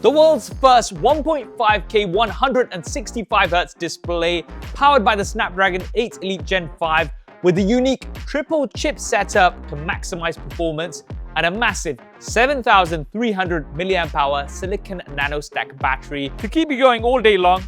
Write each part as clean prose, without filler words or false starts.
The world's first 1.5K 165Hz display powered by the Snapdragon 8 Elite Gen 5 with a unique triple chip setup to maximize performance and a massive 7,300 mAh silicon NanoStack battery to keep you going all day long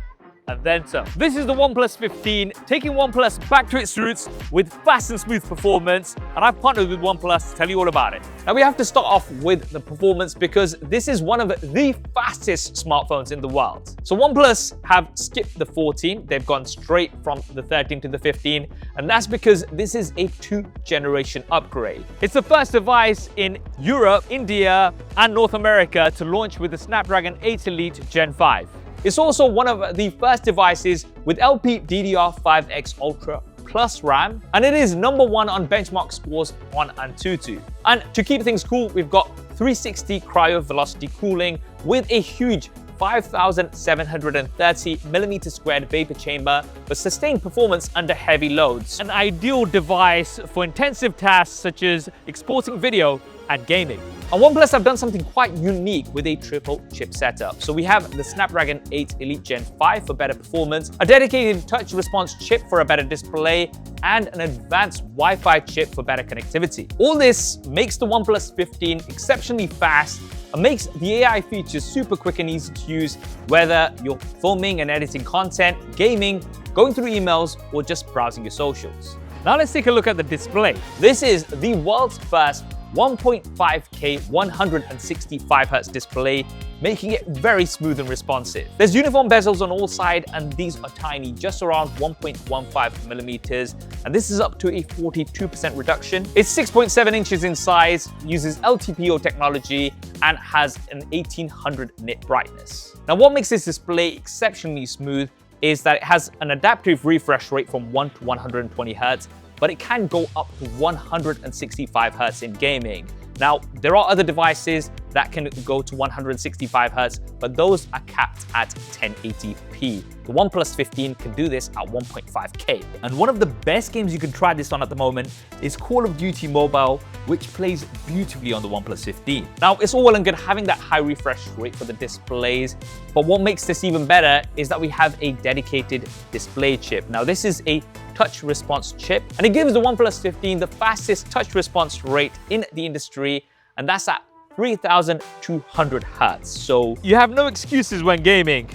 and then some. This is the OnePlus 15, taking OnePlus back to its roots with fast and smooth performance, and I've partnered with OnePlus to tell you all about it. Now we have to start off with the performance because this is one of the fastest smartphones in the world. So OnePlus have skipped the 14, they've gone straight from the 13 to the 15, and that's because this is a 2-generation upgrade. It's the first device in Europe, India, and North America to launch with the Snapdragon 8 Elite Gen 5. It's also one of the first devices with LPDDR5X Ultra Plus RAM, and it is #1 on benchmark scores on Antutu. And to keep things cool, we've got 360 cryo velocity cooling with a huge 5,730mm² vapor chamber for sustained performance under heavy loads. An ideal device for intensive tasks such as exporting video and gaming. And OnePlus have done something quite unique with a triple chip setup. So we have the Snapdragon 8 Elite Gen 5 for better performance, a dedicated touch response chip for a better display, and an advanced Wi-Fi chip for better connectivity. All this makes the OnePlus 15 exceptionally fast and makes the AI features super quick and easy to use, whether you're filming and editing content, gaming, going through emails, or just browsing your socials. Now let's take a look at the display. This is the world's first 1.5K 165Hz display, making it very smooth and responsive. There's uniform bezels on all sides, and these are tiny, just around 1.15mm, and this is up to a 42% reduction. It's 6.7 inches in size, uses LTPO technology, and has an 1800 nit brightness. Now what makes this display exceptionally smooth is that it has an adaptive refresh rate from 1 to 120Hz, but it can go up to 165Hz in gaming. Now, there are other devices that can go to 165Hz, but those are capped at 1080p. The OnePlus 15 can do this at 1.5K. And one of the best games you can try this on at the moment is Call of Duty Mobile, which plays beautifully on the OnePlus 15. Now, it's all well and good having that high refresh rate for the displays, but what makes this even better is that we have a dedicated display chip. Now, this is a touch response chip, and it gives the OnePlus 15 the fastest touch response rate in the industry, and that's at 3,200 Hz. So you have no excuses when gaming.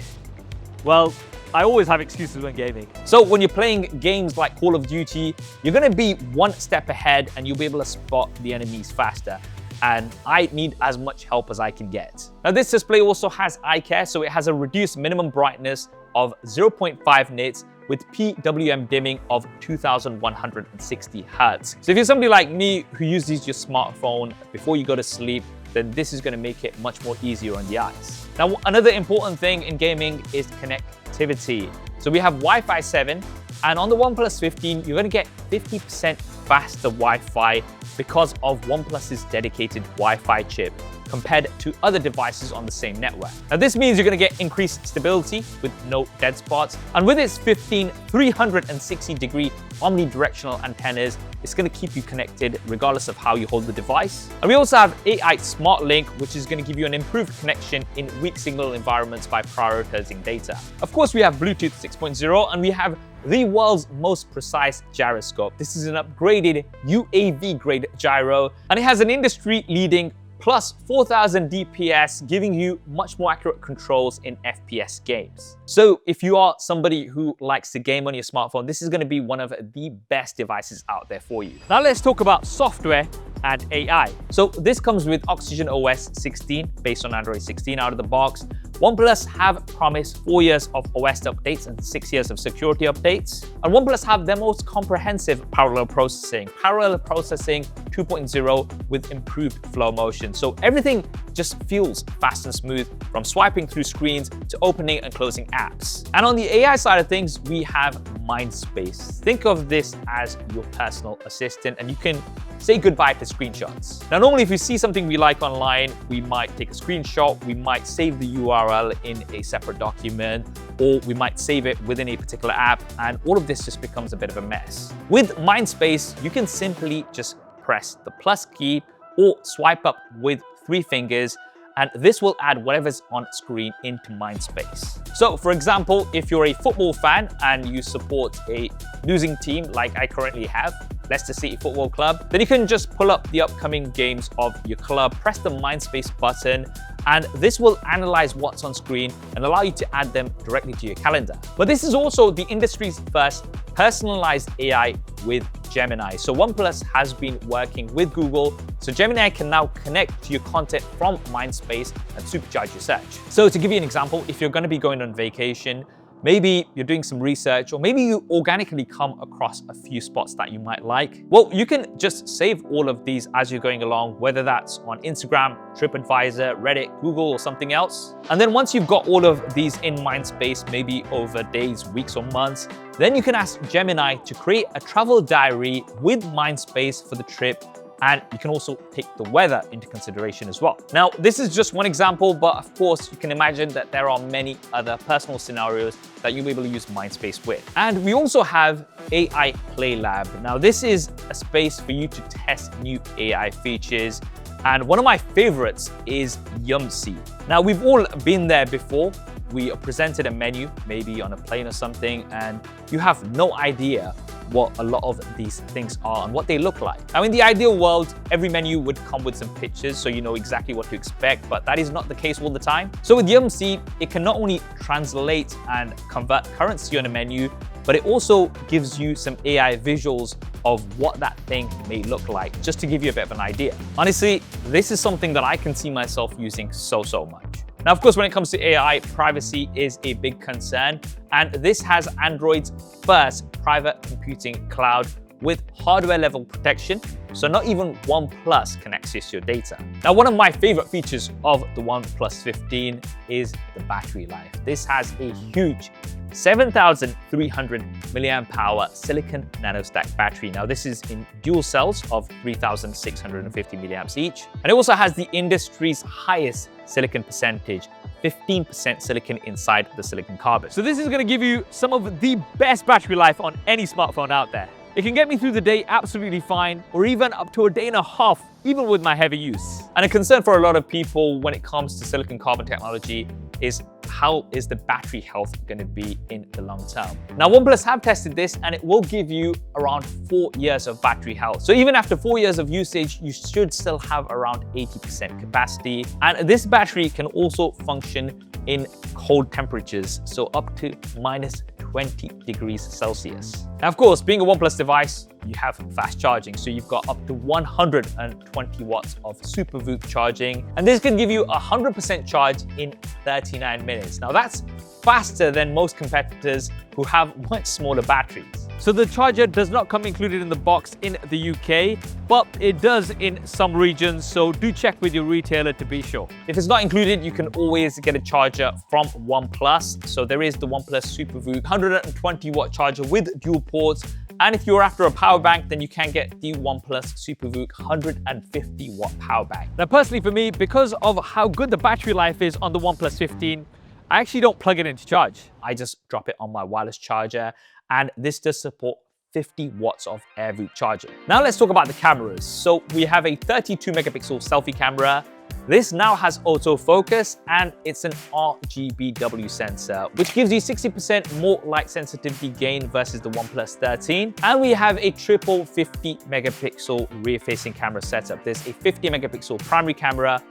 Well, I always have excuses when gaming. So when you're playing games like Call of Duty, you're gonna be one step ahead and you'll be able to spot the enemies faster. And I need as much help as I can get. Now this display also has eye care, so it has a reduced minimum brightness of 0.5 nits with PWM dimming of 2160 Hz. So if you're somebody like me who uses your smartphone before you go to sleep, then this is going to make it much more easier on the eyes. Now, another important thing in gaming is connectivity. So we have Wi-Fi 7, and on the OnePlus 15, you're going to get 50% faster Wi-Fi because of OnePlus's dedicated Wi-Fi chip compared to other devices on the same network. Now this means you're going to get increased stability with no dead spots, and with its 15 360-degree omnidirectional antennas, it's going to keep you connected regardless of how you hold the device. And we also have AI Smart Link, which is going to give you an improved connection in weak signal environments by prioritizing data. Of course, we have Bluetooth 6.0, and we have the world's most precise gyroscope. This is an upgraded UAV-grade gyro, and it has an industry-leading plus 4000 DPS, giving you much more accurate controls in FPS games. So if you are somebody who likes to game on your smartphone, this is going to be one of the best devices out there for you. Now let's talk about software and AI. So this comes with OxygenOS 16 based on Android 16 out of the box. OnePlus have promised 4 years of OS updates and 6 years of security updates. And OnePlus have their most comprehensive parallel processing 2.0 with improved flow motion. So everything just feels fast and smooth, from swiping through screens to opening and closing apps. And on the AI side of things, we have Mindspace. Think of this as your personal assistant, and you can say goodbye to screenshots. Now, normally if we see something we like online, we might take a screenshot, we might save the URL in a separate document, or we might save it within a particular app, and all of this just becomes a bit of a mess. With Mindspace, you can simply just press the plus key or swipe up with 3 fingers, and this will add whatever's on screen into Mindspace. So for example, if you're a football fan and you support a losing team like I currently have, Leicester City Football Club, then you can just pull up the upcoming games of your club, press the Mindspace button, and this will analyze what's on screen and allow you to add them directly to your calendar. But this is also the industry's first personalized AI with Gemini. So OnePlus has been working with Google, so Gemini can now connect to your content from Mindspace and supercharge your search. So to give you an example, if you're going to be going on vacation, maybe you're doing some research, or maybe you organically come across a few spots that you might like. Well, you can just save all of these as you're going along, whether that's on Instagram, TripAdvisor, Reddit, Google, or something else. And then once you've got all of these in Mindspace, maybe over days, weeks, or months, then you can ask Gemini to create a travel diary with Mindspace for the trip. And you can also take the weather into consideration as well. Now, this is just one example, but of course, you can imagine that there are many other personal scenarios that you'll be able to use Mindspace with. And we also have AI Play Lab. Now, this is a space for you to test new AI features. And one of my favorites is Yumsy. Now, we've all been there before. We are presented a menu, maybe on a plane or something, and you have no idea what a lot of these things are and what they look like. Now, in the ideal world, every menu would come with some pictures so you know exactly what to expect, but that is not the case all the time. So with Yumsy, it can not only translate and convert currency on a menu, but it also gives you some AI visuals of what that thing may look like, just to give you a bit of an idea. Honestly, this is something that I can see myself using so much. Now, of course, when it comes to AI, privacy is a big concern, and this has Android's first private computing cloud with hardware level protection, so not even OnePlus can access your data. Now, one of my favorite features of the OnePlus 15 is the battery life. This has a huge 7,300 milliamp hour silicon NanoStack battery. Now, this is in dual cells of 3,650 milliamps each. And it also has the industry's highest silicon percentage, 15% silicon inside the silicon carbon. So this is gonna give you some of the best battery life on any smartphone out there. It can get me through the day absolutely fine, or even up to a day and a half, even with my heavy use. And a concern for a lot of people when it comes to silicon carbon technology is how is the battery health going to be in the long term. Now, OnePlus have tested this, and it will give you around 4 years of battery health. So even after 4 years of usage, you should still have around 80% capacity. And this battery can also function in cold temperatures, so up to minus 20 degrees Celsius. Now, of course, being a OnePlus device, you have fast charging. So you've got up to 120 watts of SuperVooc charging. And this can give you 100% charge in 39 minutes. Now, that's faster than most competitors who have much smaller batteries. So the charger does not come included in the box in the UK, but it does in some regions, so do check with your retailer to be sure. If it's not included, you can always get a charger from OnePlus. So there is the OnePlus SuperVooc 120 watt charger with dual ports. And if you're after a power bank, then you can get the OnePlus SuperVooc 150 watt power bank. Now, personally for me, because of how good the battery life is on the OnePlus 15, I actually don't plug it into charge. I just drop it on my wireless charger, and this does support 50 watts of AirVooc charging. Now let's talk about the cameras. So we have a 32 megapixel selfie camera. This now has autofocus, and it's an RGBW sensor, which gives you 60% more light sensitivity gain versus the OnePlus 13. And we have a triple 50 megapixel rear-facing camera setup. There's a 50 megapixel primary camera,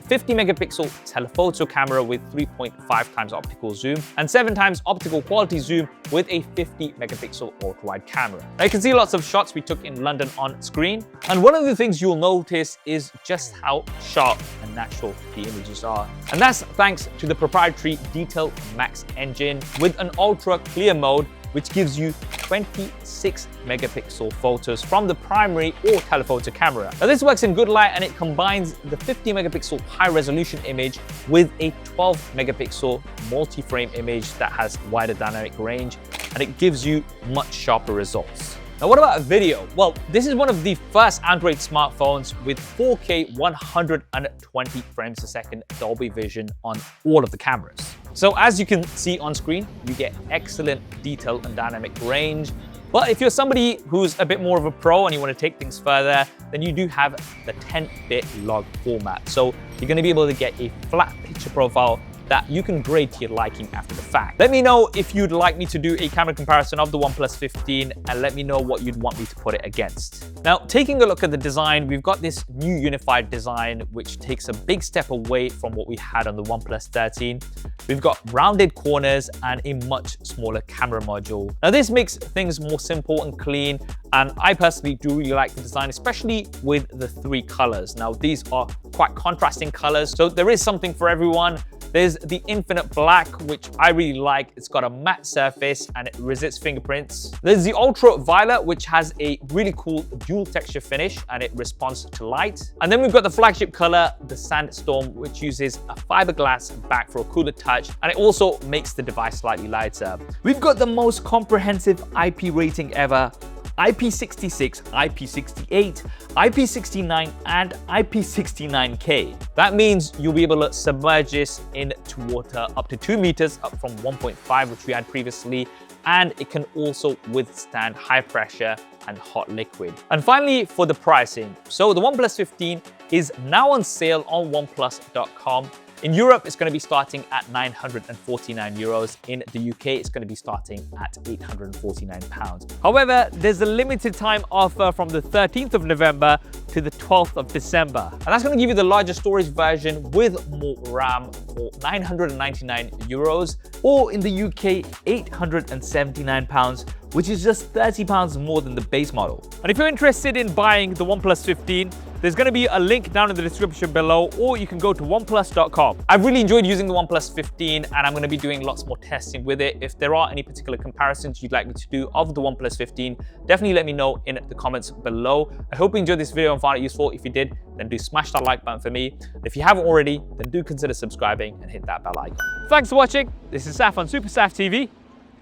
50 megapixel telephoto camera with 3.5 times optical zoom, and 7 times optical quality zoom with a 50 megapixel ultra-wide camera. Now you can see lots of shots we took in London on screen. And one of the things you'll notice is just how sharp and natural the images are. And that's thanks to the proprietary Detail Max engine with an ultra clear mode, which gives you 26 megapixel photos from the primary or telephoto camera. Now this works in good light, and it combines the 50 megapixel high resolution image with a 12 megapixel multi-frame image that has wider dynamic range, and it gives you much sharper results. Now, what about video? Well, this is one of the first Android smartphones with 4K 120 frames a second Dolby Vision on all of the cameras. So as you can see on screen, you get excellent detail and dynamic range. But if you're somebody who's a bit more of a pro and you want to take things further, then you do have the 10-bit log format. So you're going to be able to get a flat picture profile that you can grade to your liking after the fact. Let me know if you'd like me to do a camera comparison of the OnePlus 15 and let me know what you'd want me to put it against. Now, taking a look at the design, we've got this new unified design which takes a big step away from what we had on the OnePlus 13. We've got rounded corners and a much smaller camera module. Now, this makes things more simple and clean, and I personally do really like the design, especially with the 3 colors. Now, these are quite contrasting colors, so there is something for everyone. There's the Infinite Black, which I really like. It's got a matte surface and it resists fingerprints. There's the Ultra Violet, which has a really cool dual texture finish and it responds to light. And then we've got the flagship color, the Sandstorm, which uses a fiberglass back for a cooler touch, and it also makes the device slightly lighter. We've got the most comprehensive IP rating ever. IP66, IP68, IP69, and IP69K. That means you'll be able to submerge this into water up to 2 meters, up from 1.5, which we had previously, and it can also withstand high pressure and hot liquid. And finally, for the pricing. So the OnePlus 15 is now on sale on OnePlus.com. In Europe, it's going to be starting at 949 euros. In the UK, it's going to be starting at 849 pounds. However, there's a limited time offer from the 13th of November to the 12th of December. And that's going to give you the larger storage version with more RAM for 999 euros, or in the UK, 879 pounds, which is just 30 pounds more than the base model. And if you're interested in buying the OnePlus 15, there's going to be a link down in the description below, or you can go to OnePlus.com. I've really enjoyed using the OnePlus 15 and I'm going to be doing lots more testing with it. If there are any particular comparisons you'd like me to do of the OnePlus 15, definitely let me know in the comments below. I hope you enjoyed this video and found it useful. If you did, then do smash that like button for me. And if you haven't already, then do consider subscribing and hit that bell icon. Thanks for watching. This is Saf on SuperSaf TV,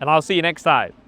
and I'll see you next time.